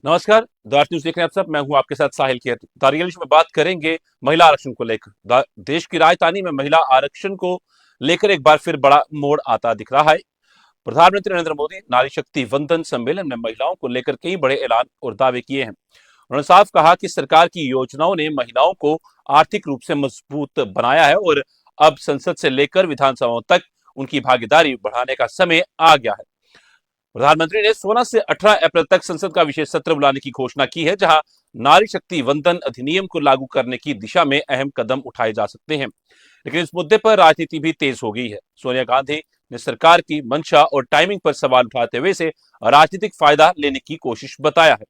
नमस्कार। दार्श न्यूज देख रहे हैं आप सब। मैं हूं आपके साथ साहिल खेर। दारियल में बात करेंगे महिला आरक्षण को लेकर। देश की राजधानी में महिला आरक्षण को लेकर एक बार फिर बड़ा मोड़ आता दिख रहा है। प्रधानमंत्री नरेंद्र मोदी नारी शक्ति वंदन सम्मेलन में महिलाओं को लेकर कई बड़े ऐलान और दावे किए हैं। उन्होंने साफ कहा कि सरकार की योजनाओं ने महिलाओं को आर्थिक रूप से मजबूत बनाया है और अब संसद से लेकर विधानसभाओं तक उनकी भागीदारी बढ़ाने का समय आ गया है। प्रधानमंत्री ने 16 से 18 अप्रैल तक संसद का विशेष सत्र बुलाने की घोषणा की है, जहां नारी शक्ति वंदन अधिनियम को लागू करने की दिशा में अहम कदम उठाए जा सकते हैं। लेकिन इस मुद्दे पर राजनीति भी तेज हो गई है। सोनिया गांधी ने सरकार की मंशा और टाइमिंग पर सवाल उठाते हुए इसे राजनीतिक फायदा लेने की कोशिश बताया है।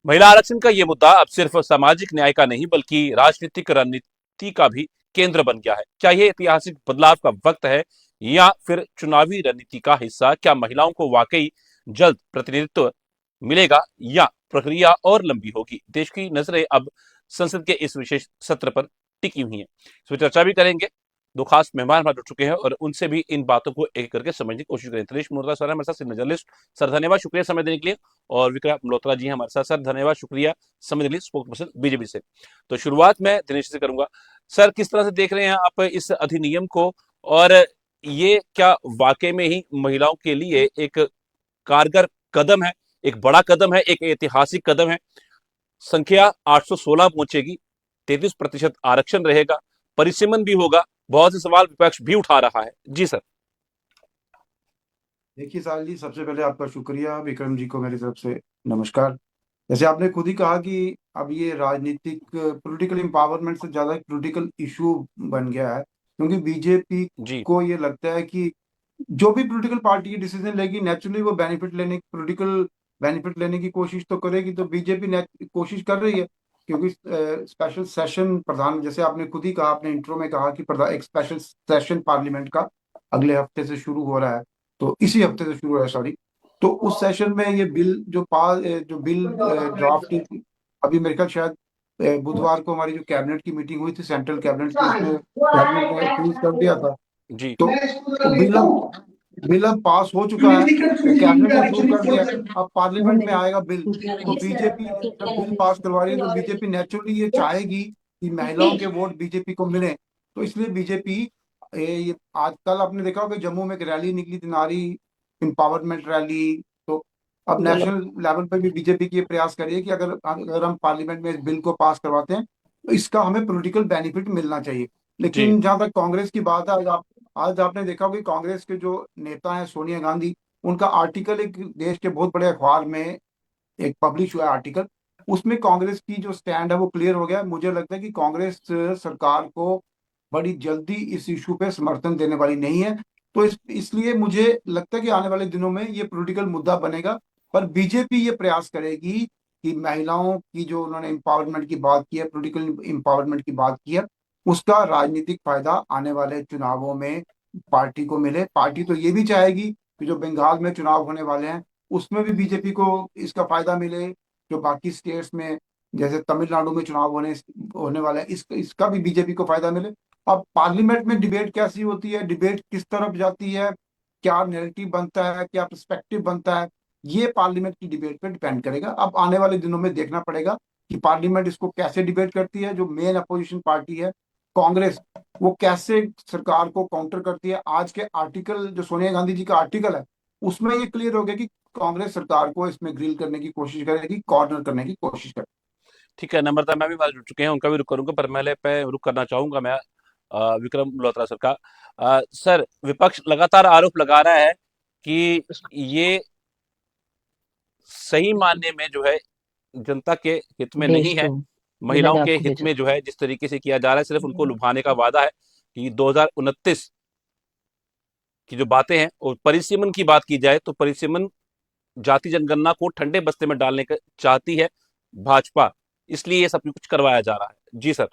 महिला आरक्षण का यह मुद्दा अब सिर्फ सामाजिक न्याय का नहीं बल्कि राजनीतिक रणनीति का भी केंद्र बन गया है। क्या यह ऐतिहासिक बदलाव का वक्त है या फिर चुनावी रणनीति का हिस्सा? क्या महिलाओं को वाकई जल्द प्रतिनिधित्व मिलेगा या प्रक्रिया और लंबी होगी? देश की नजरें अब संसद के इस विशेष सत्र पर टिकी हुई हैं। इस पर चर्चा भी करेंगे। दो खास मेहमान हमारे जुड़ चुके हैं और उनसे भी इन बातों को एक करके समझने की कोशिश करें। दिनेश मोहता सर हमारे साथ, सीनियर जर्नलिस्ट। सर धन्यवाद, शुक्रिया समय देने के लिए। और विक्रम मल्होत्रा जी हैं हमारे साथ। सर धन्यवाद, शुक्रिया समय देने के लिए, स्पोक्स पर्सन बीजेपी से। तो शुरुआत मैं दिनेश से करूंगा। सर, किस तरह से देख रहे हैं आप इस अधिनियम को, और ये क्या वाकई में ही महिलाओं के लिए एक कारगर कदम है, एक बड़ा कदम है, एक ऐतिहासिक कदम है? संख्या 816 पहुंचेगी, 33% आरक्षण रहेगा, परिसीमन भी होगा। बहुत से सवाल विपक्ष भी उठा रहा है। जी सर। देखिए साहिल जी, सबसे पहले आपका शुक्रिया। विक्रम जी को मेरी तरफ से नमस्कार। जैसे आपने खुद ही कहा कि अब ये राजनीतिक पॉलिटिकल एम्पावरमेंट से ज्यादा एक पॉलिटिकल इशू बन गया है, क्योंकि बीजेपी जी को ये लगता है कि जो भी पॉलिटिकल पार्टी ये डिसीजन लेगी, नेचुरली वो बेनिफिट लेने, पॉलिटिकल बेनिफिट लेने की कोशिश तो करेगी। तो बीजेपी कोशिश कर रही है, क्योंकि स्पेशल सेशन प्रधान, जैसे आपने खुद ही कहा, आपने इंट्रो में कहा कि एक स्पेशल सेशन पार्लियामेंट का अगले हफ्ते से शुरू हो रहा है। तो इसी हफ्ते से शुरू हो रहा है, सॉरी। तो उस सेशन में ये बिल जो बिल ड्राफ्ट अभी मेरे ख्याल शायद बुधवार को हमारी जो कैबिनेट की मीटिंग हुई थी, सेंट्रल कैबिनेट की, उसमें कैबिनेट ने अप्रूव कर दिया था। जी तो बिल अब पास हो चुका है, कैबिनेट ने अप्रूव कर दिया है। अब पार्लियामेंट में आएगा बिल। तो बीजेपी जब बिल पास करवा रही है, तो बीजेपी नेचुरली ये चाहेगी कि महिलाओं के वोट बीजेपी को मिले। तो इसलिए बीजेपी ये आजकल आपने देखा होगा, जम्मू में एक रैली निकली थी, नारी एम्पावरमेंट रैली। तो अब नेशनल लेवल पर भी बीजेपी की ये प्रयास करिए कि अगर अगर हम पार्लियामेंट में इस बिल को पास करवाते हैं, तो इसका हमें पॉलिटिकल बेनिफिट मिलना चाहिए। जी लेकिन जहां तक कांग्रेस की बात है, आज आपने देखा होगा कि कांग्रेस के जो नेता हैं सोनिया गांधी, उनका आर्टिकल एक देश के बहुत बड़े अखबार में एक पब्लिश हुआ है आर्टिकल। उसमें कांग्रेस की जो स्टैंड है वो क्लियर हो गया है। मुझे लगता है कि कांग्रेस सरकार को बड़ी जल्दी इस इशू पे समर्थन देने वाली नहीं है। तो इसलिए मुझे लगता है कि आने वाले दिनों में ये पॉलिटिकल मुद्दा बनेगा। पर बीजेपी ये प्रयास करेगी कि महिलाओं की जो उन्होंने एम्पावरमेंट की बात की है, पॉलिटिकल एम्पावरमेंट की बात की है, उसका राजनीतिक फायदा आने वाले चुनावों में पार्टी को मिले। पार्टी तो ये भी चाहेगी कि जो बंगाल में चुनाव होने वाले हैं, उसमें भी बीजेपी को इसका फायदा मिले। जो बाकी स्टेट्स में, जैसे तमिलनाडु में चुनाव होने वाला है, इसका भी बीजेपी को फायदा मिले। अब पार्लियामेंट में डिबेट कैसी होती है, डिबेट किस तरफ जाती है, क्या नैरेटिव बनता है, क्या पर्सपेक्टिव बनता है, ये पार्लियामेंट की डिबेट पे डिपेंड करेगा। अब आने वाले दिनों में देखना पड़ेगा कि पार्लियामेंट इसको कैसे डिबेट करती है। जो मेन अपोजिशन पार्टी है कांग्रेस, वो कैसे सरकार को काउंटर करती है। आज के आर्टिकल, जो सोनिया गांधी जी का आर्टिकल है, उसमें ये क्लियर हो गया कि कांग्रेस सरकार को इसमें ग्रिल करने की कोशिश करेगी, कॉर्नर करने की कोशिश करेगी। ठीक है। नम्रता मैं भी बात जुड़ चुके हैं, उनका भी रुख करूंगा, पर पहले पे रुख करना चाहूंगा मैं विक्रम मल्होत्रा सर का। सर, विपक्ष लगातार आरोप लगा रहा है कि ये सही मानने में जो है जनता के हित में नहीं है, महिलाओं के हित में जो है जिस तरीके से किया जा रहा है, सिर्फ उनको लुभाने का वादा है कि 2029 की जो बातें हैं, और परिसीमन की बात की जाए तो परिसीमन जाति जनगणना को ठंडे बस्ते में डालने का चाहती है भाजपा। इसलिए ये सब कुछ करवाया जा रहा है। जी सर।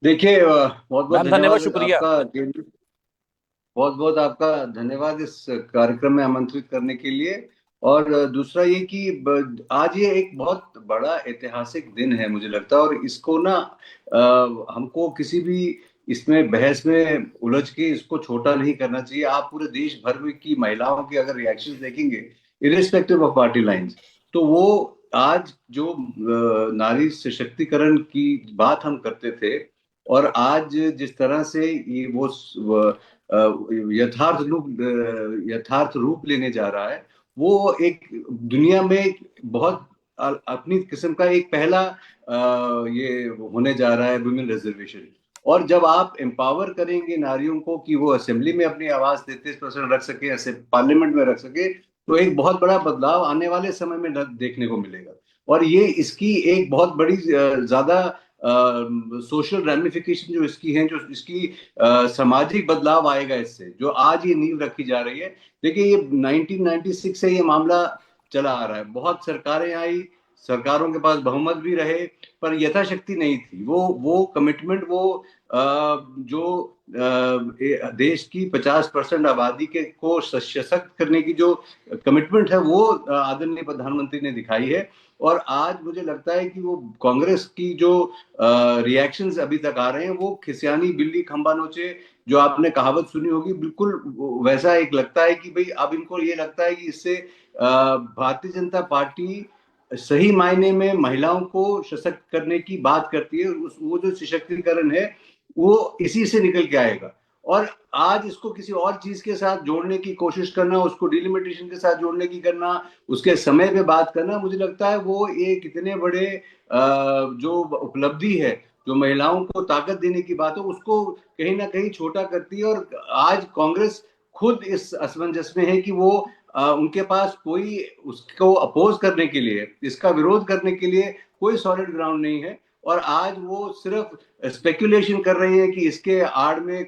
देखिए, बहुत बहुत मैम धन्यवाद, धन्यवाद शुक्रिया। आपका। बहुत बहुत आपका धन्यवाद इस कार्यक्रम में आमंत्रित करने के लिए। और दूसरा ये कि आज ये एक बहुत बड़ा ऐतिहासिक दिन है मुझे लगता है, और इसको ना हमको किसी भी इसमें बहस में उलझ के इसको छोटा नहीं करना चाहिए। आप पूरे देश भर में की महिलाओं के अगर रिएक्शन देखेंगे, इरेस्पेक्टिव ऑफ पार्टी लाइंस, तो वो आज जो नारी सशक्तिकरण की बात हम करते थे, और आज जिस तरह से ये वो यथार्थ रूप लेने जा रहा है, वो एक दुनिया में बहुत अपनी किस्म का एक पहला ये होने जा रहा है वुमेन रिजर्वेशन। और जब आप एम्पावर करेंगे नारियों को कि वो असेंबली में अपनी आवाज 33% रख सके, ऐसे पार्लियामेंट में रख सके, तो एक बहुत बड़ा बदलाव आने वाले समय में देखने को मिलेगा। और ये इसकी एक बहुत बड़ी ज्यादा सोशल रैमिफिकेशन जो इसकी है, जो इसकी सामाजिक बदलाव आएगा इससे, जो आज ये नींव रखी जा रही है। देखिए, ये 1996 से ये मामला चला आ रहा है। बहुत सरकारें आई, सरकारों के पास बहुमत भी रहे, पर यथाशक्ति नहीं थी। वो कमिटमेंट, वो जो देश की 50% आबादी के को सशक्त करने की जो कमिटमेंट है, वो आदरणीय प्रधानमंत्री ने दिखाई है। और आज मुझे लगता है कि वो कांग्रेस की जो रिएक्शंस अभी तक आ रहे हैं, वो खिसियानी बिल्ली खंबा नोचे, जो आपने कहावत सुनी होगी, बिल्कुल वैसा एक लगता है कि भाई अब इनको ये लगता है कि इससे भारतीय जनता पार्टी सही मायने में महिलाओं को सशक्त करने की बात करती है। वो जो सशक्तिकरण है, वो इसी से निकल के आएगा। और आज इसको किसी और चीज के साथ जोड़ने की कोशिश करना, उसको डिलिमिटेशन के साथ जोड़ने की करना, उसके समय पे बात करना, मुझे लगता है वो एक इतने बड़े जो उपलब्धि है, जो महिलाओं को ताकत देने की बात है, उसको कहीं ना कहीं छोटा करती है। और आज कांग्रेस खुद इस असमंजस में है कि वो उनके पास कोई उसको अपोज करने के लिए, इसका विरोध करने के लिए कोई सॉलिड ग्राउंड नहीं है। और आज वो सिर्फ स्पेकुलेशन कर रही है कि इसके आड़ में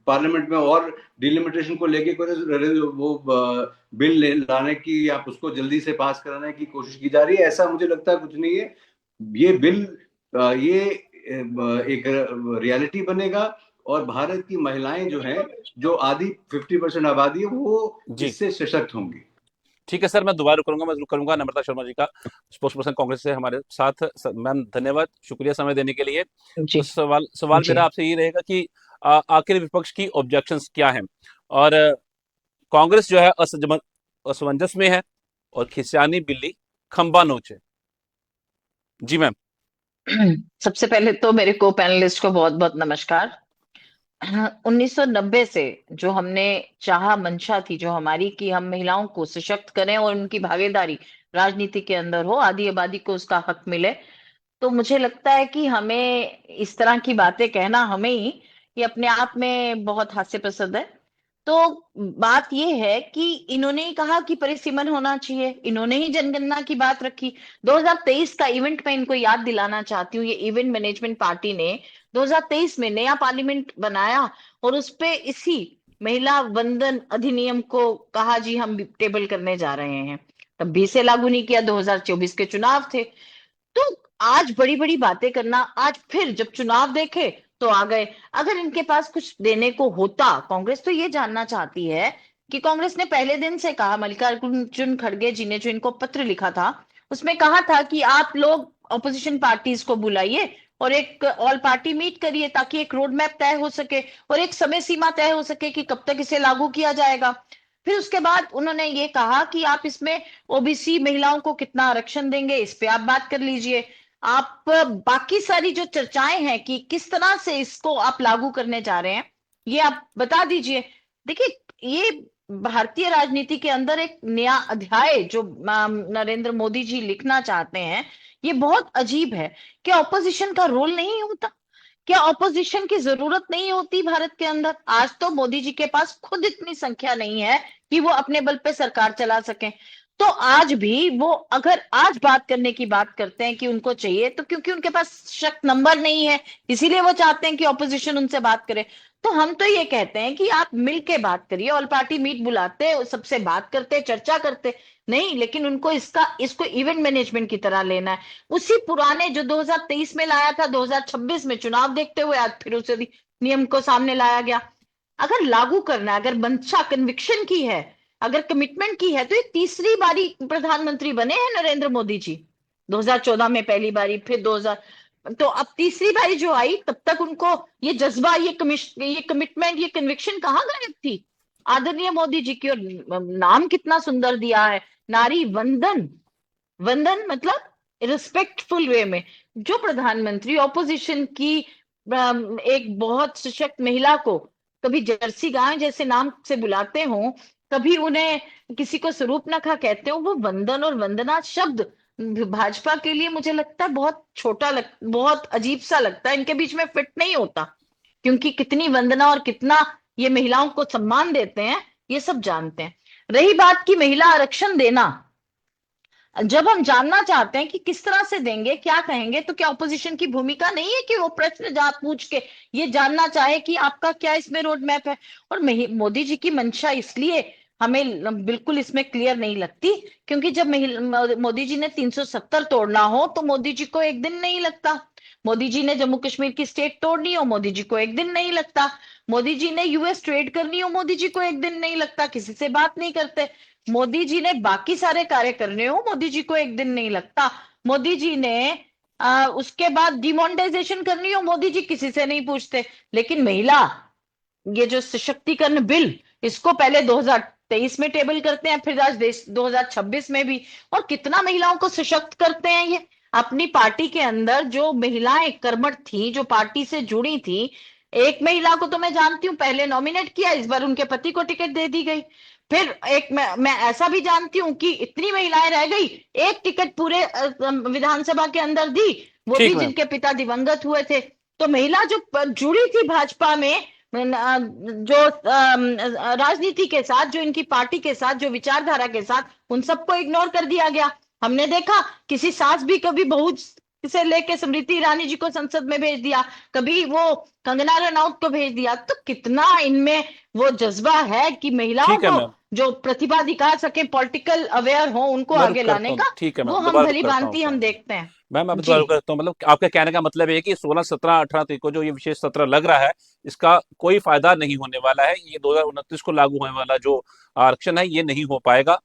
पार्लियामेंट में और डिलिमिटेशन को लेके कोई वो बिल लाने की या उसको जल्दी से पास कराने की कोशिश की जा रही है। ऐसा मुझे लगता है कुछ नहीं है। ये बिल ये एक रियलिटी बनेगा, और भारत की महिलाएं जो हैं, जो आधी 50% आबादी है, वो जी इससे सशक्त होंगी। ठीक है सर, मैं दोबारा करूंगा, मैं जरूर करूंगा। नम्रता शर्मा जी का, स्पोक्स पर्सन कांग्रेस से हमारे साथ। मैम धन्यवाद, शुक्रिया समय देने के लिए। जी तो सवाल जी मेरा आपसे ये रहेगा कि आखिर विपक्ष की ऑब्जेक्शंस क्या हैं, और कांग्रेस जो है असमंजस में है, और खिसियानी बिल्ली खंबा नोचे। जी मैम। सबसे पहले तो मेरे को पैनलिस्ट को बहुत बहुत नमस्कार। 1990 से जो हमने चाहा, मंशा थी जो हमारी कि हम महिलाओं को सशक्त करें और उनकी भागीदारी राजनीति के अंदर हो, आधी आबादी को उसका हक मिले, तो मुझे लगता है कि हमें इस तरह की बातें कहना, हमें ही ये अपने आप में बहुत हास्यास्पद है। तो बात ये है कि इन्होंने ही कहा कि परिसीमन होना चाहिए, इन्होंने ही जनगणना की बात रखी। 2023 का इवेंट मैं इनको याद दिलाना चाहती हूँ। ये इवेंट मैनेजमेंट पार्टी ने 2023 में नया पार्लियामेंट बनाया, और उस पे इसी महिला वंदन अधिनियम को कहा जी हम टेबल करने जा रहे हैं। तब भी से लागू नहीं किया, 2024 के चुनाव थे। तो आज बड़ी बड़ी बातें करना, आज फिर जब चुनाव देखे तो आ गए। अगर इनके पास कुछ देने को होता, कांग्रेस तो ये जानना चाहती है कि कांग्रेस ने पहले दिन से कहा, मल्लिकार्जुन खड़गे जी ने जो इनको पत्र लिखा था, उसमें कहा था कि आप लोग ऑपोजिशन पार्टीज को बुलाइए और एक ऑल पार्टी मीट करिए, ताकि एक रोड मैप तय हो सके और एक समय सीमा तय हो सके कि कब तक इसे लागू किया जाएगा। फिर उसके बाद उन्होंने ये कहा कि आप इसमें ओबीसी महिलाओं को कितना आरक्षण देंगे, इस पे आप बात कर लीजिए। आप बाकी सारी जो चर्चाएं हैं कि किस तरह से इसको आप लागू करने जा रहे हैं, ये आप बता दीजिए। देखिए, ये भारतीय राजनीति के अंदर एक नया अध्याय जो नरेंद्र मोदी जी लिखना चाहते हैं, ये बहुत अजीब है। क्या ऑपोजिशन का रोल नहीं होता? क्या ऑपोजिशन की जरूरत नहीं होती भारत के अंदर? आज तो मोदी जी के पास खुद इतनी संख्या नहीं है कि वो अपने बल पे सरकार चला सके। तो आज भी वो अगर आज बात करने की बात करते हैं कि उनको चाहिए, तो क्योंकि उनके पास शक्त नंबर नहीं है, इसीलिए वो चाहते हैं कि ऑपोजिशन उनसे बात करे। तो हम तो ये कहते हैं कि आप मिलके बात करिए, ऑल पार्टी मीट बुलाते, सबसे बात करते, चर्चा करते, नहीं, लेकिन उनको इसको इवेंट मैनेजमेंट की तरह लेना है। उसी पुराने जो 2023 में लाया था, 2026 में चुनाव देखते हुए आज फिर उसे नियम को सामने लाया गया। अगर लागू करना है, अगर मंशा कन्विक्शन की है, अगर कमिटमेंट की है, तो ये तीसरी बारी प्रधानमंत्री बने हैं नरेंद्र मोदी जी। 2014 में पहली बारी, फिर 2000, तो अब तीसरी बारी जो आई, तब तक उनको ये जज्बा, ये कमिटमेंट, ये कन्विक्शन कहाँ गायब थी? आदरणीय मोदी जी की, और नाम कितना सुंदर दिया है, नारी वंदन। वंदन मतलब रिस्पेक्टफुल वे में। जो प्रधानमंत्री ऑपोजिशन की एक बहुत सशक्त महिला को कभी जर्सी गाय जैसे नाम से बुलाते हो, कभी उन्हें किसी को स्वरूपनखा कहते हो, वो वंदन और वंदना शब्द भाजपा के लिए मुझे लगता है बहुत बहुत अजीब सा लगता है, इनके बीच में फिट नहीं होता। क्योंकि कितनी वंदना और कितना ये महिलाओं को सम्मान देते हैं, ये सब जानते हैं। रही बात की महिला आरक्षण देना, जब हम जानना चाहते हैं कि किस तरह से देंगे, क्या कहेंगे, तो क्या ऑपोजिशन की भूमिका नहीं है कि वो प्रश्न जा पूछ के ये जानना चाहे कि आपका क्या इसमें रोड मैप है? और मोदी जी की मंशा इसलिए हमें बिल्कुल इसमें क्लियर नहीं लगती, क्योंकि जब मोदी जी ने 370 तोड़ना हो तो मोदी जी को एक दिन नहीं लगता। मोदी जी ने जम्मू कश्मीर की स्टेट तोड़नी हो, मोदी जी को एक दिन नहीं लगता। मोदी जी ने यूएस ट्रेड करनी हो, मोदी जी को एक दिन नहीं लगता, किसी से बात नहीं करते। मोदी जी ने बाकी सारे कार्य करने हो, मोदी जी को एक दिन नहीं लगता। मोदी जी ने उसके बाद डिमोनेटाइजेशन करनी हो, मोदी जी किसी से नहीं पूछते। लेकिन महिला, ये जो सशक्तिकरण बिल, इसको पहले 2023 में टेबल करते हैं, फिर आज 2026 में भी। और कितना महिलाओं को सशक्त करते हैं ये। अपनी पार्टी के अंदर जो महिलाएं कर्मठ थी, जो पार्टी से जुड़ी थी, एक महिला को तो मैं जानती हूँ, पहले नॉमिनेट किया, इस बार उनके पति को टिकट दे दी गई। फिर एक मैं ऐसा भी जानती हूँ कि इतनी महिलाएं रह गई, एक टिकट पूरे विधानसभा के अंदर दी, वो भी ठीक मैम। जिनके पिता दिवंगत हुए थे। तो महिला जो जुड़ी थी भाजपा में, जो राजनीति के साथ, जो इनकी पार्टी के साथ, जो विचारधारा के साथ, उन सबको इग्नोर कर दिया गया। हमने देखा किसी सास भी कभी बहू से लेके स्मृति ईरानी जी को संसद में भेज दिया, कभी वो कंगना रनौत को भेज दिया। तो कितना इनमें वो जज्बा है कि महिलाओं ठीक है को मैम, जो प्रतिभा दिखा सके, पॉलिटिकल अवेयर हो, उनको मैं रुक आगे करता लाने हूँ। का, ठीक है वो मैम, हम दोबारा रुक भली करता हूँ भांति आपको। हम देखते हैं। मैम मैं जी। दोबारा रुक करता हूँ, मतलब आपका कहने का मतलब है कि 16, 17, 18 तारीख को जो ये विशेष सत्र लग रहा है, इसका कोई फायदा नहीं होने वाला है। ये 2029 को लागू होने वाला जो आरक्षण है, ये नहीं हो पाएगा,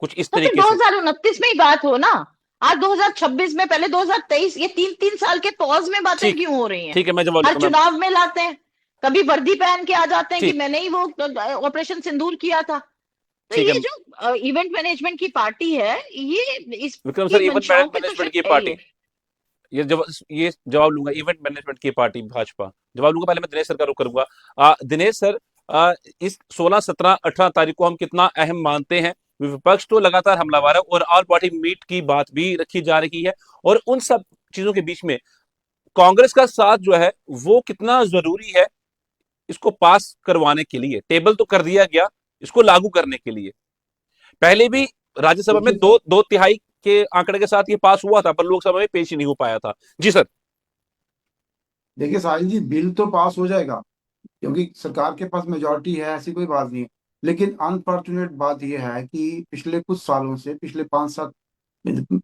कुछ इस तो फिर तरीके से। 2029 में ही बात हो ना। आज 2026 में, पहले 2023, ये 3-3 साल के पॉज में बातें ठीक, क्यों हो रही हैं? ठीक है, मैं जवाब हर लेता हूँ मैम। चुनाव में लाते हैं, कभी वर्दी पहन के आ जाते हैं कि ठीक, मैंने ही वो ऑपरेशन सिंदूर किया था। तो ठीक है ये जो इवेंट मैनेजमेंट की पार्टी है, ये विक्रम इसकी सर। इवेंट मंशाओं पे तो मैनेजमेंट शक की है ही पार्टी, है। ये जवाब लूंगा। इवेंट मैनेजमेंट की पार्टी भाजपा, जवाब लूंगा। पहले मैं दिनेश सर का रुख करूंगा। दिनेश सर, इस 16, 17, 18 तारीख को हम कितना अहम मानते हैं? विपक्ष तो लगातार हमलावर है और ऑल पार्टी मीट की बात भी रखी जा रही है, और उन सब चीजों के बीच में कांग्रेस का साथ जो है वो कितना जरूरी है इसको पास करवाने के लिए? टेबल तो कर दिया गया, इसको लागू करने के लिए पहले भी राज्यसभा में देखिए दो दो तिहाई के आंकड़े के साथ ये पास हुआ था, पर लोकसभा में पेश ही नहीं हो पाया था। जी सर। देखिए साहिल जी, बिल तो पास हो जाएगा क्योंकि सरकार के पास मेजोरिटी है, ऐसी कोई बात नहीं है। लेकिन अनफॉर्चुनेट बात यह है कि पिछले कुछ सालों से, पिछले 5-7,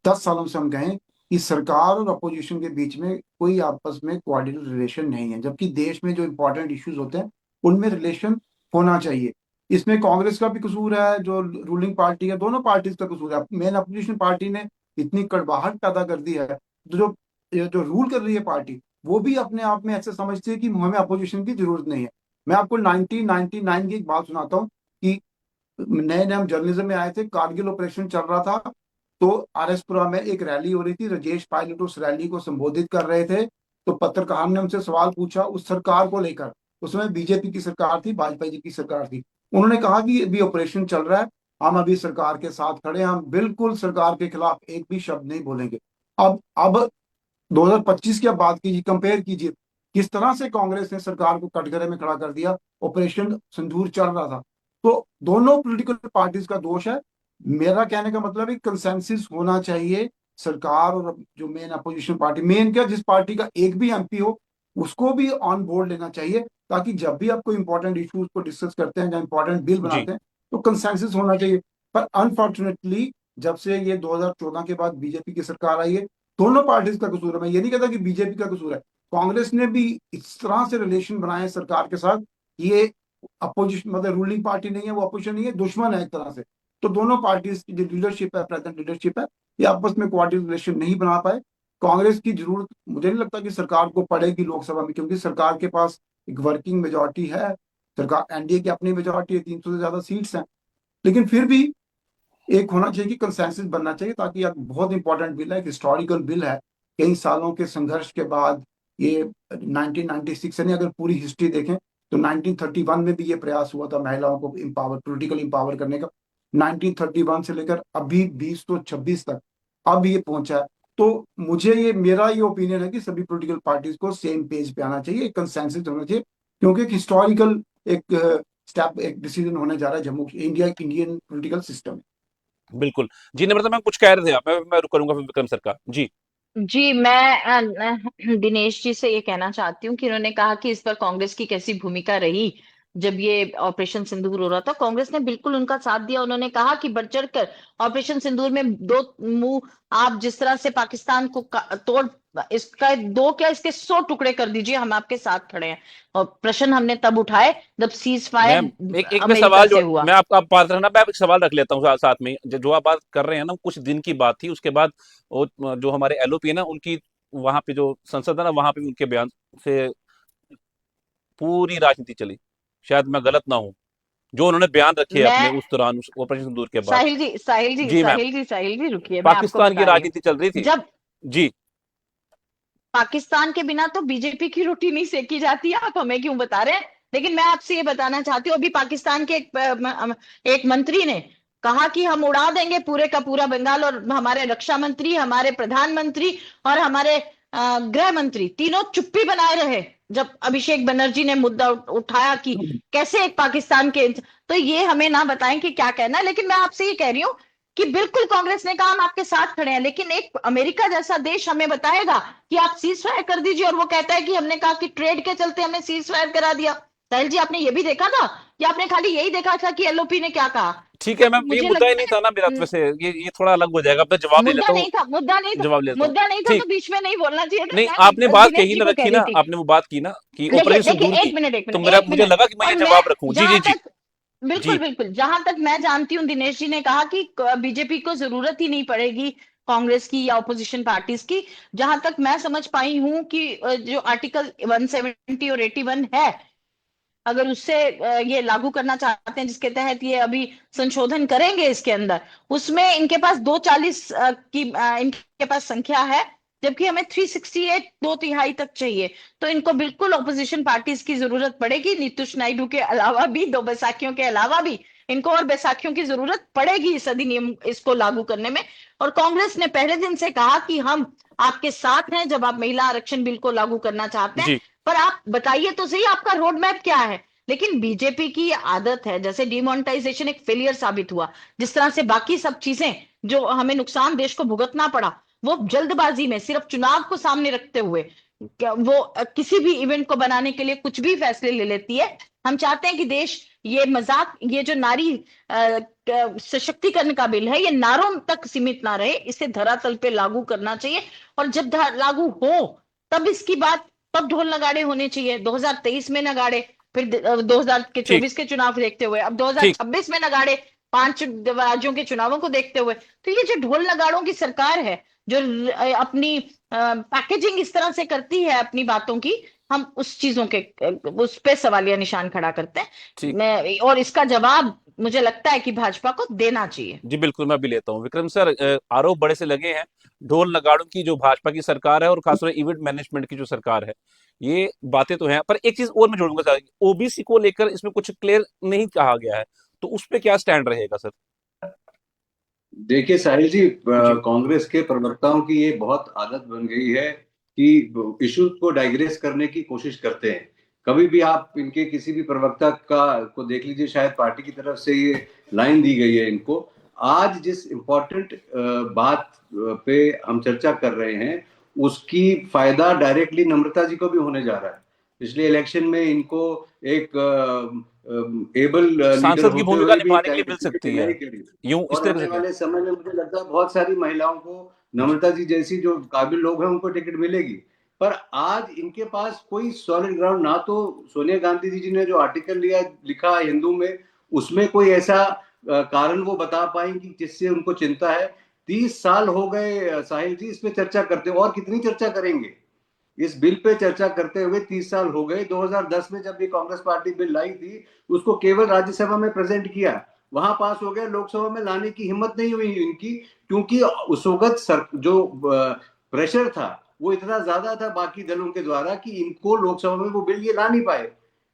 10 सालों से हम कहें कि सरकार और अपोजिशन के बीच में कोई आपस में कोऑर्डिनेटेड रिलेशन नहीं है, जबकि देश में जो इंपॉर्टेंट इश्यूज होते हैं उनमें रिलेशन होना चाहिए। इसमें कांग्रेस का भी कसूर है, जो रूलिंग पार्टी है, दोनों पार्टीज का कसूर है। मेन अपोजिशन पार्टी ने इतनी कड़वाहट पैदा कर दी है, तो जो जो रूल कर रही है पार्टी, वो भी अपने आप में ऐसे समझती है कि हमें अपोजिशन की जरूरत नहीं है। मैं आपको 1999 की एक बात सुनाता हूँ कि नए नए हम जर्नलिज्म में आए थे, कारगिल ऑपरेशन चल रहा था, तो आरएसपुरा में एक रैली हो रही थी, राजेश पायलट उस रैली को संबोधित कर रहे थे। तो पत्रकार ने उनसे सवाल पूछा उस सरकार को लेकर, उस समय बीजेपी की सरकार थी, वाजपेयी जी की सरकार थी। उन्होंने कहा कि अभी ऑपरेशन चल रहा है, हम अभी सरकार के साथ खड़े हैं, हम बिल्कुल सरकार के खिलाफ एक भी शब्द नहीं बोलेंगे। अब 2025 की आप बात कीजिए, कंपेयर कीजिए किस तरह से कांग्रेस ने सरकार को कटघरे में खड़ा कर दिया। ऑपरेशन सिंदूर चल रहा था। तो दोनों पॉलिटिकल पार्टीज का दोष है। मेरा कहने का मतलब है कंसेंसस होना चाहिए। सरकार और जो मेन अपोजिशन पार्टी, मेन क्या, जिस पार्टी का एक भी एमपी हो उसको भी ऑन बोर्ड लेना चाहिए, ताकि जब भी आप कोई इंपॉर्टेंट इश्यूज को डिस्कस करते हैं या इंपॉर्टेंट बिल जी। बनाते हैं तो कंसेंसस होना चाहिए। पर अनफॉर्चुनेटली जब से ये 2014 के बाद बीजेपी की सरकार आई है, दोनों पार्टीज का कसूर है। मैं ये नहीं कहता कि बीजेपी का कसूर है, कांग्रेस ने भी इस तरह से रिलेशन बनाए सरकार के साथ। ये अपोजिशन मतलब रूलिंग पार्टी नहीं है, वो अपोजिशन नहीं है, दुश्मन है एक तरह से। तो दोनों पार्टीज की जो लीडरशिप है, प्रेजेंट लीडरशिप है, ये आपस में कोऑर्डिनेटेड रिलेशन नहीं बना पाए। कांग्रेस की जरूरत मुझे नहीं लगता कि सरकार को पड़ेगी लोकसभा में, क्योंकि सरकार के पास एक वर्किंग मेजोरिटी है। सरकार एनडीए की अपनी मेजोरिटी है, 300 से ज्यादा सीट्स हैं, लेकिन फिर भी एक होना चाहिए कि कंसेंसस बनना चाहिए, ताकि एक बहुत इंपॉर्टेंट बिल है, एक हिस्टोरिकल बिल है। कई सालों के संघर्ष के बाद ये 1996 से नहीं, अगर पूरी हिस्ट्री देखें तो 1931 में भी ये प्रयास हुआ था महिलाओं को पॉलिटिकल इंपावर करने का। 1931 से लेकर अभी 2026 तक अब ये पहुंचा है। तो मुझे ये मेरा ये ओपिनियन है कि सभी पॉलिटिकल पार्टीज को सेम पेज पे आना चाहिए, एक कंसेंसस होना चाहिए, क्योंकि एक हिस्टोरिकल एक स्टेप, एक डिसीजन होने जा रहा है जम्मू इंडियन पॉलिटिकल सिस्टम में। बिल्कुल। जी निम्रता मैम, कुछ कह रहे थे आप? मैं रुक करूंगा फिर विक्रम सर का। जी जी, मैं दिनेश जी से ये कहना चाहती हूँ कि उन्होंने कहा कि इस पर कांग्रेस की कैसी भूमिका रही जब ये ऑपरेशन सिंदूर हो रहा था। कांग्रेस ने बिल्कुल उनका साथ दिया। उन्होंने कहा कि बढ़ चढ़कर ऑपरेशन सिंदूर में दो मुंह, आप जिस तरह से पाकिस्तान को तोड़, इसका दो क्या इसके 100 टुकड़े कर दीजिए, हम आपके साथ खड़े हैं। और प्रश्न हमने तब उठाए जब सीज फायर मैम, एक एक मैं अमेरिका सवाल से जो हुआ। मैं आपका, आप बात रहना, मैं एक सवाल रख लेता हूँ साथ में। जो आप बात कर रहे हैं ना, कुछ दिन की बात थी, उसके बाद वो जो हमारे एलओपी है ना, उनकी वहां पे जो संसद है ना, वहां पे उनके बयान से पूरी राजनीति चली। शायद मैं गलत ना हूं, जो उन्होंने बयान रखे अपने मैं उस दौरान, उस ऑपरेशन सिंदूर के बाद। साहिल जी, साहिल जी, जी मैम, साहिल जी, साहिल जी, रुकिए, मैं आपको पाकिस्तान की बता रही राजनीति चल रही हूँ। थी। जब जी पाकिस्तान के बिना तो बीजेपी की रोटी नहीं सेकी जाती है, आप हमें क्यों बता रहे हैं? लेकिन मैं आपसे ये बताना चाहती हूँ, अभी पाकिस्तान के एक मंत्री ने कहा कि हम उड़ा देंगे पूरे का पूरा बंगाल, और हमारे रक्षा मंत्री, हमारे प्रधानमंत्री और हमारे गृह मंत्री तीनों चुप्पी बनाए रहे जब अभिषेक बनर्जी ने मुद्दा उठाया कि कैसे एक पाकिस्तान के। तो ये हमें ना बताएं कि क्या कहना है, लेकिन मैं आपसे ये कह रही हूँ कि बिल्कुल कांग्रेस ने कहा हम आपके साथ खड़े हैं, लेकिन एक अमेरिका जैसा देश हमें बताएगा कि आप सीज फायर कर दीजिए, और वो कहता है कि हमने कहा कि ट्रेड के चलते हमने सीज फायर करा दिया। साहिल जी, आपने ये भी देखा था कि आपने खाली यही देखा था कि एलओपी ने क्या कहा? ठीक है तो मैम, ये मुझे मुद्दा ही लगता नहीं है था ना मेरा, वैसे ये थोड़ा अलग हो जाएगा। अब मैं जवाब ले मुद्दा लेता हूँ, नहीं था, मुद्दा नहीं था, जवाब लेता हूँ। मुद्दा नहीं था, तो ठीक, बीच में नहीं बोलना चाहिए था। नहीं आपने मैं बात दिनेश कही जी ना, को कह रखी रही ना, थी। आपने वो बात की ना कि देखिए ऑपरेशन देखिए, सिंदूर की, एक मिनट, एक तो मिनट, मेरा एक मुझे मिनट। लगा कि मैं और ये मैं जवाब रखूं। जी जहां जी जी तक, बिल्कुल जी बिल्कुल, जहां तक मैं जानती हूँ, दिनेश जी ने कहा कि बीजेपी को जरूरत ही नहीं पड़ेगी कांग्रेस की या ऑपोजिशन पार्टीज की। जहां तक मैं समझ पाई हूँ कि जो आर्टिकल 170 और 81 है, अगर उससे ये लागू करना चाहते हैं, जिसके तहत ये अभी संशोधन करेंगे इसके अंदर, उसमें इनके पास 240 की इनके पास संख्या है, जबकि हमें 368 2/3 तक चाहिए। तो इनको बिल्कुल ऑपोजिशन पार्टीज की जरूरत पड़ेगी, नीतीश नायडू के अलावा भी, दो बैसाखियों के अलावा भी इनको और बैसाखियों की जरूरत पड़ेगी इस अधिनियम इसको लागू करने में। और कांग्रेस ने पहले दिन से कहा कि हम आपके साथ हैं जब आप महिला आरक्षण बिल को लागू करना चाहते हैं। जी पर आप बताइए तो सही, आपका रोड मैप क्या है? लेकिन बीजेपी की ये आदत है, जैसे डिमोनेटाइजेशन एक फेलियर साबित हुआ, जिस तरह से बाकी सब चीजें जो हमें नुकसान देश को भुगतना पड़ा, वो जल्दबाजी में सिर्फ चुनाव को सामने रखते हुए वो किसी भी इवेंट को बनाने के लिए कुछ भी फैसले ले लेती है। हम चाहते हैं कि देश, ये मजाक, ये जो नारी सशक्तिकरण का बिल है, ये नारों तक सीमित ना रहे, इसे धरातल पे लागू करना चाहिए। और जब लागू हो तब इसकी बात, तब ढोल नगाड़े होने चाहिए। 2023 में नगाड़े, फिर 2024 ठीक के चुनाव देखते हुए, अब ठीक 2026 में नगाड़े, 5 राज्यों के चुनावों को देखते हुए। तो ये जो ढोल नगाड़ों की सरकार है, जो अपनी पैकेजिंग इस तरह से करती है अपनी बातों की, हम उस चीजों के उस पे सवालिया निशान खड़ा करते हैं। ठीक। मैं, और इसका जवाब मुझे लगता है कि भाजपा को देना चाहिए। जी बिल्कुल, मैं भी लेता हूँ। विक्रम सर, आरोप बड़े से लगे हैं ढोल नगाड़ों की, जो भाजपा की सरकार है और खासतौर से इवेंट मैनेजमेंट की जो सरकार है। ये बातें तो हैं, पर एक चीज और मैं जोड़ूंगा, ओबीसी को लेकर इसमें कुछ क्लियर नहीं कहा गया है, तो उस पे क्या स्टैंड रहेगा सर? देखिए साहिल जी, जी कांग्रेस के प्रवक्ताओं की ये बहुत आदत बन गई है कि इश्यूज को डाइग्रेस करने की कोशिश करते हैं। कभी भी आप इनके किसी भी प्रवक्ता का को देख लीजिए, शायद पार्टी की तरफ से ये लाइन दी गई है इनको। आज जिस इम्पोर्टेंट बात पे हम चर्चा कर रहे हैं, उसकी फायदा डायरेक्टली नम्रता जी को भी होने जा रहा है। पिछले इलेक्शन में इनको एक एबल लीडर सांसद की होते भूमिका हुए भी निभाने के लिए मिल सकती है, नहीं करी। यूं इस और तरह आने से कहें। वाले समय में मुझे लगता है बहुत सारी महिलाओं को जी नम्रता जी जैसी जो काबिल लोग हैं उनको टिकट मिलेगी। पर आज इनके पास कोई सॉलिड ग्राउंड ना, तो सोनिया गांधी जी ने जो आर्टिकल लिखा हिंदू में, उसमें कोई ऐसा कारण वो बता पाएंगी जिससे उनको चिंता है। 30 साल हो गए साहिल जी इस पे चर्चा करते, और कितनी चर्चा करेंगे? इस बिल पे चर्चा करते हुए 30 साल हो गए। 2010 में जब ये कांग्रेस पार्टी बिल लाई थी, उसको केवल राज्यसभा में प्रेजेंट किया, वहां पास हो गया, लोकसभा में लाने की हिम्मत नहीं हुई इनकी, क्योंकि उस वक्त जो प्रेशर था वो इतना ज्यादा था बाकी दलों के द्वारा कि इनको लोकसभा में वो बिल ये ला नहीं पाए।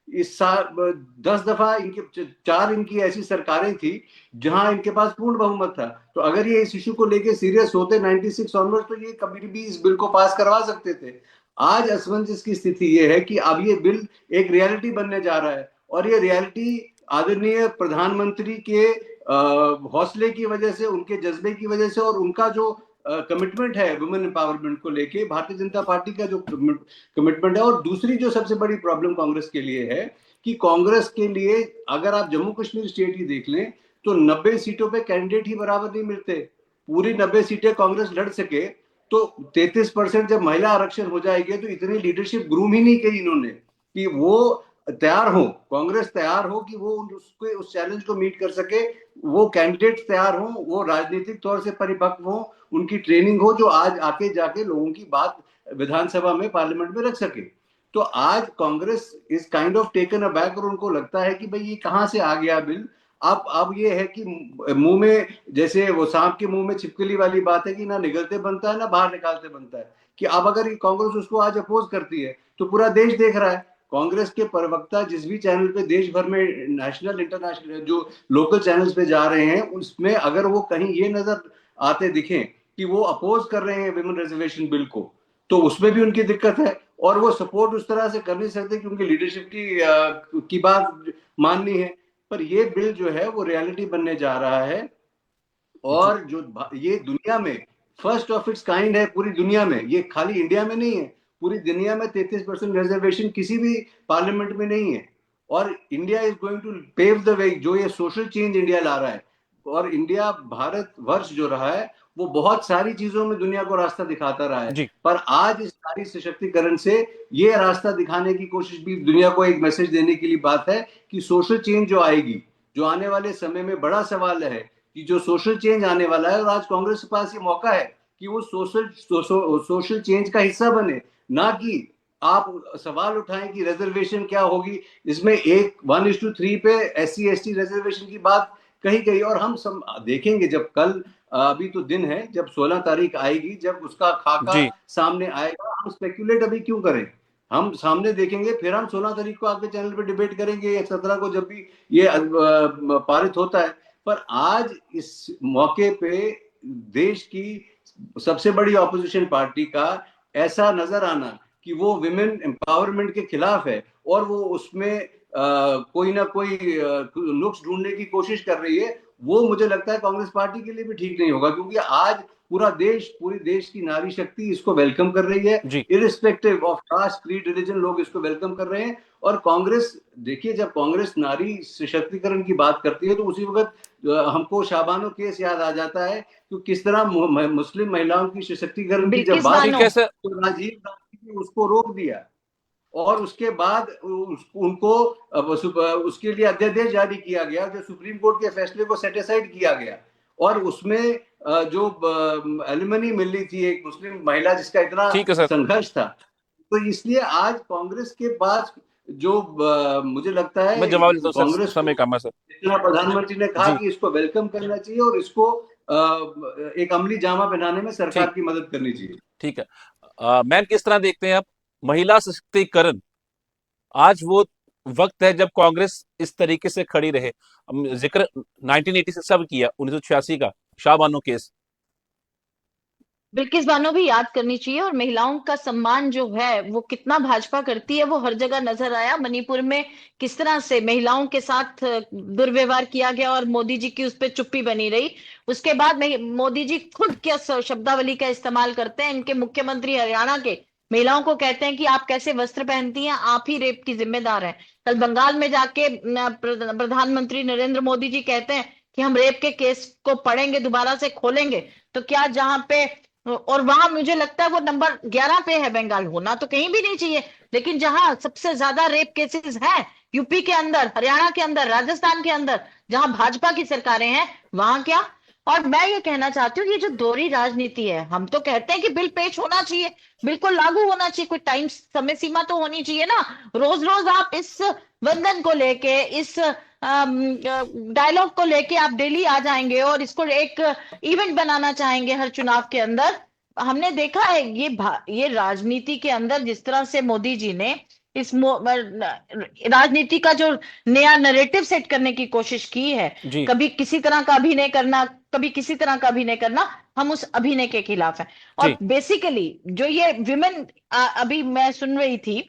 इस साल 10 दफा इनके 4 इनकी ऐसी सरकारें थी जहां इनके पास पूर्ण बहुमत था। तो अगर ये इस इशू को लेके सीरियस होते 96 ऑनवर्ड, तो ये कभी भी इस बिल को पास करवा सकते थे। आज असमंजस की स्थिति ये है कि अब ये बिल एक रियलिटी बनने जा रहा है, और ये रियलिटी आदरणीय प्रधानमंत्री के हौसले की वजह से, उनके जज्बे की वजह से, और उनका जो कमिटमेंट है वुमेन एम्पावरमेंट को लेके, भारतीय जनता पार्टी का जो कमिटमेंट है। और दूसरी जो सबसे बड़ी प्रॉब्लम कांग्रेस के लिए है कि कांग्रेस के लिए अगर आप जम्मू कश्मीर स्टेट ही देख लें तो 90 सीटों पे कैंडिडेट ही बराबर नहीं मिलते। पूरी 90 सीटें कांग्रेस लड़ सके तो 33% जब महिला आरक्षण हो जाएगी तो इतनी लीडरशिप ग्रूम ही नहीं की इन्होंने कि वो तैयार हो, कांग्रेस तैयार हो कि वो उसके उस चैलेंज को मीट कर सके, वो कैंडिडेट तैयार हो, वो राजनीतिक तौर से परिपक्व हो, उनकी ट्रेनिंग हो, जो आज आके जाके लोगों की बात विधानसभा में, पार्लियामेंट में रख सके। तो आज Congress is kind of taken a back, और उनको लगता है कि भाई ये कहां से आ गया बिल। अब ये है कि मुंह में, जैसे वो सांप के मुंह में छिपकली वाली बात है कि ना निगलते बनता है ना बाहर निकालते बनता है, कि अब अगर कांग्रेस उसको आज अपोज करती है तो पूरा देश देख रहा है। कांग्रेस के प्रवक्ता जिस भी चैनल पे देश भर में, नेशनल इंटरनेशनल जो लोकल चैनल्स पे जा रहे हैं, उसमें अगर वो कहीं ये नजर आते दिखें कि वो अपोज कर रहे हैं विमेन रिजर्वेशन बिल को, तो उसमें भी उनकी दिक्कत है। और वो सपोर्ट उस तरह से कर नहीं सकते क्योंकि लीडरशिप की बात माननी है। पर ये बिल जो है वो रियलिटी बनने जा रहा है, और जो ये दुनिया में फर्स्ट ऑफ इट्स काइंड है, पूरी दुनिया में, ये खाली इंडिया में नहीं है, पूरी दुनिया में 33% रिजर्वेशन किसी भी पार्लियामेंट में नहीं है। और India is going to pave the way, जो ये सोशल चेंज इंडिया ला रहा है। और इंडिया, भारत वर्ष जो रहा है वो बहुत सारी चीजों में दुनिया को रास्ता दिखाता रहा है, जी पर आज इस नारी सशक्तिकरण से ये रास्ता दिखाने की कोशिश भी, दुनिया को एक मैसेज देने के लिए बात है कि सोशल चेंज जो आएगी, जो आने वाले समय में बड़ा सवाल है कि जो सोशल चेंज आने वाला है, और आज कांग्रेस के पास ये मौका है कि वो सोशल चेंज का हिस्सा बने, ना कि आप सवाल उठाएं कि रिजर्वेशन क्या होगी। इसमें एक 1:3 पे SC ST रिजर्वेशन की बात कही गई, और हम सब देखेंगे जब कल, अभी तो दिन है, जब 16 तारीख आएगी, जब उसका खाका जी सामने आएगा, हम स्पेकुलेट अभी क्यों करें, हम सामने देखेंगे, फिर हम 16 तारीख को आपके चैनल पे डिबेट करेंगे, या 17 को जब भी ये पारित होता है। पर आज इस मौके पे देश की सबसे बड़ी ऑपोजिशन पार्टी का ऐसा नजर आना कि वो विमेन एम्पावरमेंट के खिलाफ है, और वो उसमें कोई ना कोई नुक्स ढूंढने की कोशिश कर रही है, वो मुझे लगता है कांग्रेस पार्टी के लिए भी ठीक नहीं होगा, क्योंकि आज पूरा देश, पूरी देश की नारी शक्ति इसको वेलकम कर रही है, जी irrespective of caste, creed, religion, लोग इसको वेलकम कर रहे हैं। और कांग्रेस, देखिए, जब कांग्रेस नारी सशक्तिकरण की बात करती है तो उसी वक्त हमको शाबानो केस याद आ जाता है कि किस तरह मुस्लिम महिलाओं की सशक्तिकरण की जब बिल्किस बात, ठीक बानो है सर तो राजीव गांधी ने उसको रोक दिया, और उसके बाद उनको उसके लिए अध्यादेश जारी किया गया, जो सुप्रीम कोर्ट के फैसले को सेटिसाइड किया गया, और उसमें जो एलिमनी मिल रही थी एक मुस्लिम महिला जिसका इतना ठीक है सर संघर्ष था। तो इसलिए आज कांग्रेस के पास जो मुझे लगता है मैं जवाब देता हूँ सर, कांग्रेस समय को, कम है सर जितना प्रधानमंत्री ने कहा जी कि इसको वेलकम करना चाहिए और इसको एक अमली जामा पहनाने में सरकार ठीक की मदद करनी चाहिए। ठीक है मैम किस तरह देखते हैं आप महिला सशक्तिकरण आज वो वक्त है जब कांग्रेस इस तरीके से खड़ी रहे हम जिक्र 1986 सब किया 1986 का शाहबानो केस बिल्किस बानो भी याद करनी चाहिए, और महिलाओं का सम्मान जो है वो कितना भाजपा करती है वो हर जगह नजर आया। मणिपुर में किस तरह से महिलाओं के साथ दुर्व्यवहार किया गया और मोदी जी की उस पर चुप्पी बनी रही। उसके बाद मोदी जी खुद क्या शब्दावली का इस्तेमाल करते हैं, इनके मुख्यमंत्री हरियाणा के महिलाओं को कहते हैं कि आप कैसे वस्त्र पहनती हैं, आप ही रेप की जिम्मेदार हैं। कल बंगाल में जाके प्रधानमंत्री नरेंद्र मोदी जी कहते हैं कि हम रेप के केस को पढ़ेंगे, दोबारा से खोलेंगे। तो क्या जहां पे, और वहां मुझे लगता है वो नंबर 11 पे है, बंगाल होना तो कहीं भी नहीं चाहिए, लेकिन जहां सबसे ज्यादा रेप केसेस हैं यूपी के अंदर, हरियाणा के अंदर, राजस्थान के अंदर, जहां भाजपा की सरकारें हैं, वहां क्या और मैं ये कहना चाहती हूँ, ये जो दोहरी राजनीति है, हम तो कहते हैं कि बिल पेश होना चाहिए, बिल्कुल लागू होना चाहिए, कोई टाइम समय सीमा तो होनी चाहिए ना। रोज रोज आप इस वंदन को लेके, इस डायलॉग को लेके आप डेली आ जाएंगे और इसको एक इवेंट बनाना चाहेंगे हर चुनाव के अंदर। हमने देखा है ये राजनीति के अंदर जिस तरह से मोदी जी ने इस राजनीति का जो नया नैरेटिव सेट करने की कोशिश की है, जी कभी किसी तरह का अभिनय करना, कभी किसी तरह का अभिनय करना, हम उस अभिनय के खिलाफ हैं। और जी बेसिकली जो ये विमेन, अभी मैं सुन रही थी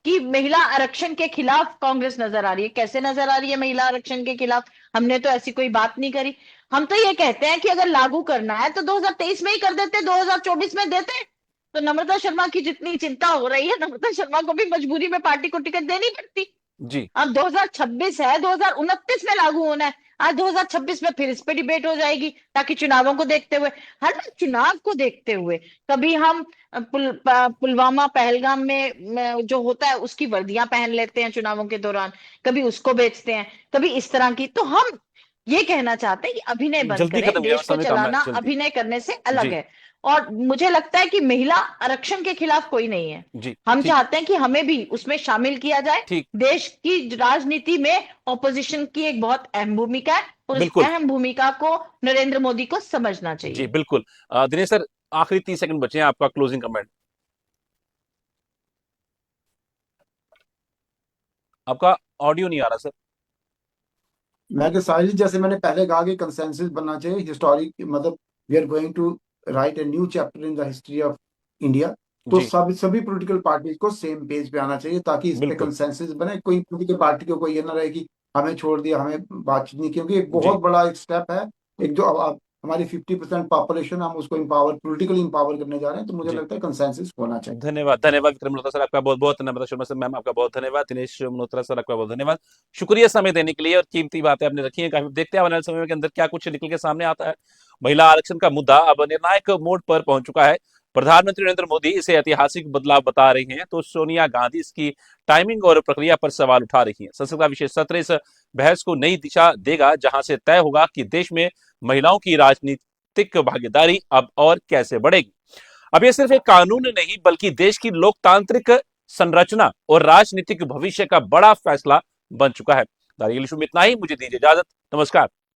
कि महिला आरक्षण के खिलाफ कांग्रेस नजर आ रही है। कैसे नजर आ रही है महिला आरक्षण के खिलाफ? हमने तो ऐसी कोई बात नहीं करी। हम तो ये कहते हैं कि अगर लागू करना है तो 2023 में ही कर देते, 2024 में देते। तो नम्रता शर्मा की जितनी चिंता हो रही है, नम्रता शर्मा को भी मजबूरी में पार्टी को टिकट देनी पड़ती। जी अब 2026 है, 2029 में लागू होना है। आज 2026 में फिर इस पे डिबेट हो जाएगी, ताकि चुनावों को देखते हुए, हर बार चुनाव को देखते हुए, कभी हम पुलवामा पहलगाम में जो होता है उसकी वर्दियां पहन लेते हैं चुनावों के दौरान, कभी उसको बेचते हैं, कभी इस तरह की। तो हम ये कहना चाहते हैं कि अभिनय बंद जल्दी करें, खत्म किया, देश को समय कम है, चलाना जल्दी। अभिनय करने से अलग जी है। और मुझे लगता है कि महिला आरक्षण के खिलाफ कोई नहीं है। जी हम ठीक चाहते हैं कि हमें भी उसमें शामिल किया जाए। ठीक देश की राजनीति में ऑपोजिशन की एक बहुत अहम भूमिका है, और इस बिल्कुल अहम भूमिका को नरेंद्र मोदी को समझना जी चाहिए। बिल्कुल। दिनेश सर, आखिरी 30 सेकंड बचे हैं, आपका क्लोजिंग कमेंट। आपका ऑडियो नहीं आ रहा सर। मैं कि साहिल जी, जैसे मैंने पहले कहा कि कंसेंसस बनना चाहिए, हिस्टोरिक, मतलब we are going to write a new chapter in the history of India. तो जी सभी पॉलिटिकल पार्टीज को सेम पेज पे आना चाहिए, ताकि इस पे बिल्कुल कंसेंसस बने। कोई पॉलिटिकल पार्टी को कोई ये ना रहे कि हमें छोड़ दिया, हमें बातचीत नहीं, क्योंकि एक जी बहुत बड़ा एक स्टेप है। एक जो अब हमारी 50% पॉपुलेशन, हम उसको इम्पावर, पोलिटिकली इम्पावर करने जा रहे हैं। तो मुझे जी लगता है कंसेंसस होना चाहिए। धन्यवाद धन्यवाद विक्रम मल्होत्रा सर, आपका बहुत बहुत, नम्रता शर्मा सर मैम आपका बहुत धन्यवाद, दिनेश मल्होत्रा सर आपका बहुत धन्यवाद। शुक्रिया समय देने के लिए और कीमती बातें आपने रखी हैं काफी। देखते हैं आने वाले समय के अंदर क्या कुछ निकल के सामने आता है। महिला आरक्षण का मुद्दा अब निर्णायक मोड़ पर पहुंच चुका है। प्रधानमंत्री नरेंद्र मोदी इसे ऐतिहासिक बदलाव बता रही हैं, तो सोनिया गांधी इसकी टाइमिंग और प्रक्रिया पर सवाल उठा रही हैं। संसद का विशेष सत्र इस बहस को नई दिशा देगा, जहां से तय होगा कि देश में महिलाओं की राजनीतिक भागीदारी अब और कैसे बढ़ेगी। अब यह सिर्फ एक कानून नहीं, बल्कि देश की लोकतांत्रिक संरचना और राजनीतिक भविष्य का बड़ा फैसला बन चुका है। दारियल इशू में इतना ही, मुझे दीजिए इजाजत, नमस्कार।